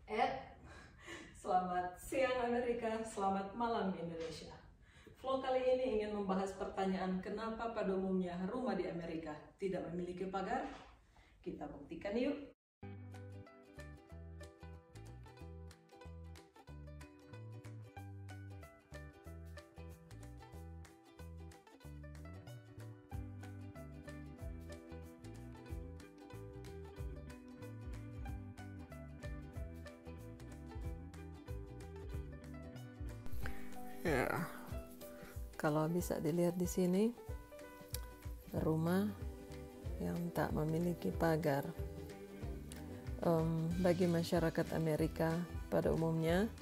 Ed, selamat siang Amerika, selamat malam Indonesia. Vlog kali ini ingin membahas pertanyaan kenapa pada umumnya rumah di Amerika tidak memiliki pagar. Kita buktikan yuk. Ya, kalau bisa dilihat di sini, rumah yang tak memiliki pagar. Bagi masyarakat Amerika pada umumnya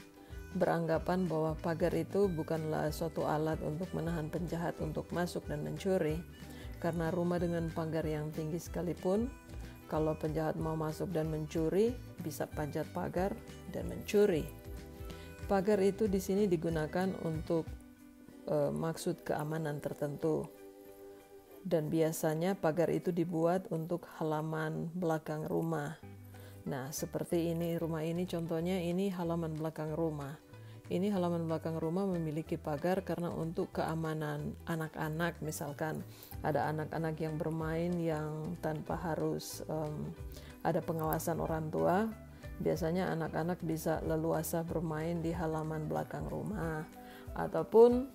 beranggapan bahwa pagar itu bukanlah suatu alat untuk menahan penjahat untuk masuk dan mencuri, karena rumah dengan pagar yang tinggi sekalipun, kalau penjahat mau masuk dan mencuri, bisa panjat pagar dan mencuri. Pagar itu di sini digunakan untuk maksud keamanan tertentu, dan biasanya pagar itu dibuat untuk halaman belakang rumah. Nah, seperti ini rumah ini, contohnya ini halaman belakang rumah. Ini halaman belakang rumah memiliki pagar karena untuk keamanan anak-anak, misalkan ada anak-anak yang bermain yang tanpa harus ada pengawasan orang tua. Biasanya anak-anak bisa leluasa bermain di halaman belakang rumah, ataupun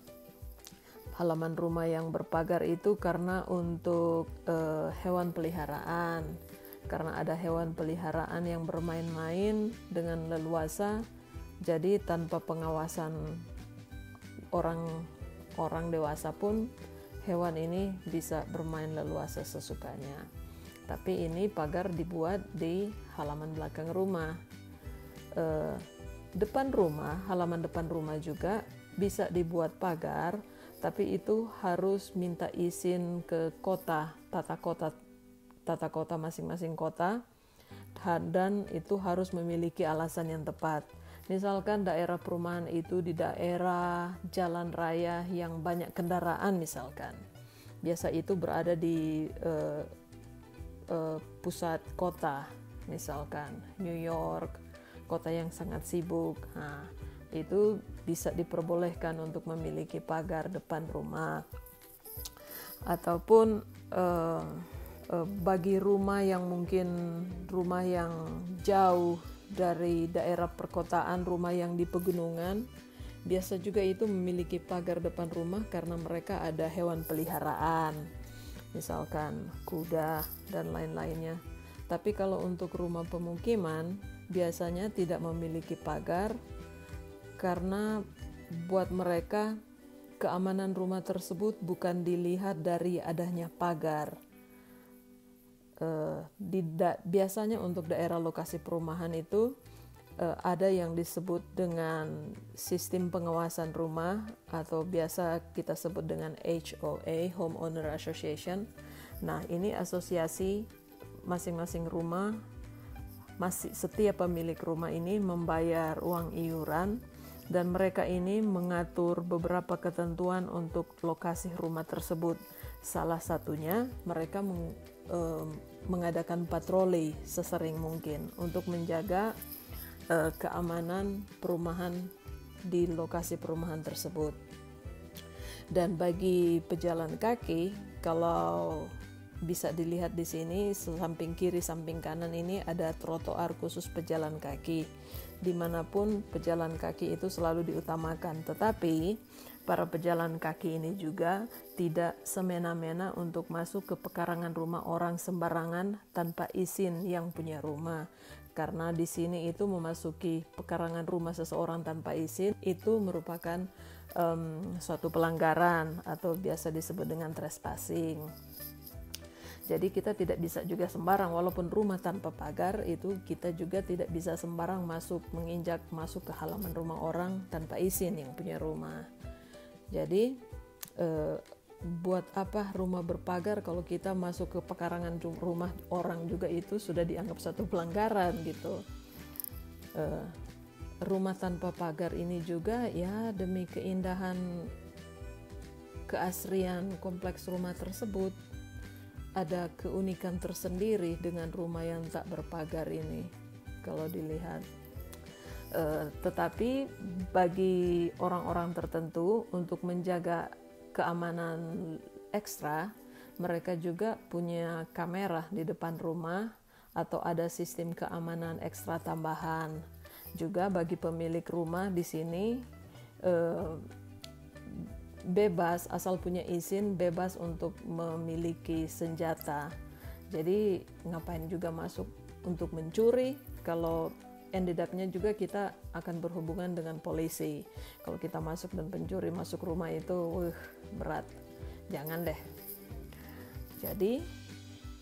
halaman rumah yang berpagar itu karena untuk hewan peliharaan, karena ada hewan peliharaan yang bermain-main dengan leluasa, jadi tanpa pengawasan orang dewasa pun hewan ini bisa bermain leluasa sesukanya. Tapi ini pagar dibuat di halaman belakang rumah. Depan rumah, halaman depan rumah juga bisa dibuat pagar, tapi itu harus minta izin ke kota, tata kota masing-masing kota, dan itu harus memiliki alasan yang tepat. Misalkan daerah perumahan itu di daerah jalan raya yang banyak kendaraan misalkan. Biasa itu berada di pusat kota, misalkan New York, kota yang sangat sibuk. Nah, itu bisa diperbolehkan untuk memiliki pagar depan rumah. Ataupun bagi rumah yang mungkin rumah yang jauh dari daerah perkotaan, rumah yang di pegunungan, biasa juga itu memiliki pagar depan rumah karena mereka ada hewan peliharaan, misalkan kuda dan lain-lainnya. Tapi kalau untuk rumah pemukiman biasanya tidak memiliki pagar karena buat mereka keamanan rumah tersebut bukan dilihat dari adanya pagar. Biasanya untuk daerah lokasi perumahan itu ada yang disebut dengan sistem pengawasan rumah, atau biasa kita sebut dengan HOA, Homeowner Association. Nah, ini asosiasi masing-masing rumah, setiap pemilik rumah ini membayar uang iuran, dan mereka ini mengatur beberapa ketentuan untuk lokasi rumah tersebut. Salah satunya mereka mengadakan patroli sesering mungkin untuk menjaga keamanan perumahan di lokasi perumahan tersebut. Dan bagi pejalan kaki, kalau bisa dilihat di sini, samping kiri samping kanan ini ada trotoar khusus pejalan kaki. Dimanapun pejalan kaki itu selalu diutamakan, tetapi para pejalan kaki ini juga tidak semena-mena untuk masuk ke pekarangan rumah orang sembarangan tanpa izin yang punya rumah. Karena di sini itu memasuki pekarangan rumah seseorang tanpa izin itu merupakan suatu pelanggaran atau biasa disebut dengan trespassing. Jadi kita tidak bisa juga sembarang, walaupun rumah tanpa pagar itu kita juga tidak bisa sembarang menginjak masuk ke halaman rumah orang tanpa izin yang punya rumah. Jadi buat apa rumah berpagar kalau kita masuk ke pekarangan rumah orang juga itu sudah dianggap satu pelanggaran gitu. Rumah tanpa pagar ini juga ya demi keindahan keasrian kompleks rumah tersebut, ada keunikan tersendiri dengan rumah yang tak berpagar ini. Kalau dilihat Tetapi bagi orang-orang tertentu untuk menjaga keamanan ekstra, mereka juga punya kamera di depan rumah atau ada sistem keamanan ekstra tambahan. Juga bagi pemilik rumah di sini bebas, asal punya izin, bebas untuk memiliki senjata. Jadi ngapain juga masuk untuk mencuri, kalau ended up-nya juga kita akan berhubungan dengan polisi. Kalau kita masuk dan pencuri masuk rumah itu berat, jangan deh. Jadi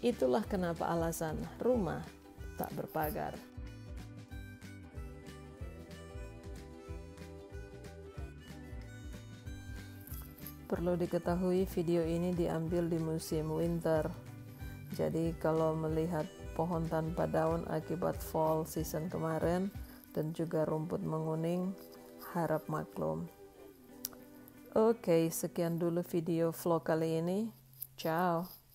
itulah kenapa alasan rumah tak berpagar. Perlu diketahui video ini diambil di musim winter. Jadi kalau melihat pohon tanpa daun akibat fall season kemarin dan juga rumput menguning, harap maklum. Oke, sekian dulu video vlog kali ini. Ciao.